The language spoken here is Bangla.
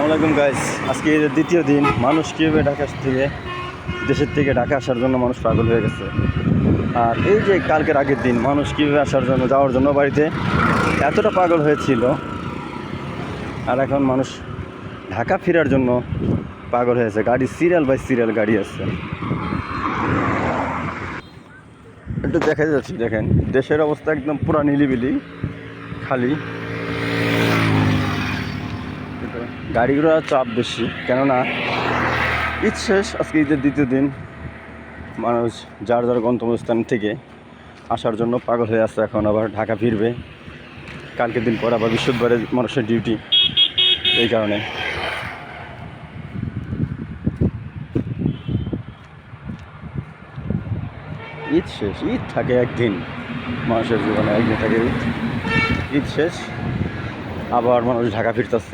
আসসালামু আলাইকুম গাইস। আজকে ঈদের দ্বিতীয় দিন। মানুষ কীভাবে দেশের থেকে ঢাকা আসার জন্য মানুষ পাগল হয়ে গেছে। আর এই যে কালকের আগের দিন মানুষ কীভাবে যাওয়ার জন্য বাড়িতে এতটা পাগল হয়েছিল, আর এখন মানুষ ঢাকা ফেরার জন্য পাগল হয়েছে। গাড়ি সিরিয়াল বাই সিরিয়াল গাড়ি আছে। একটু দেখা যাচ্ছে, দেখেন দেশের অবস্থা একদম পুরা নিলিবিলি, খালি। গাড়িগুলোর চাপ বেশি, কেননা ঈদ শেষ। আজকে ঈদের দ্বিতীয় দিন। মানুষ যার যার গন্তব্যস্থান থেকে আসার জন্য পাগল হয়ে আসছে। এখন আবার ঢাকা ফিরবে। কালকের দিন পর আবার বৃহস্পতিবারে মানুষের ডিউটি, এই কারণে। ঈদ শেষ, ঈদ থাকে একদিন, মানুষের জীবনে একদিন থাকে ঈদ। ঈদ শেষ, আবার মানুষ ঢাকা ফিরতেছে।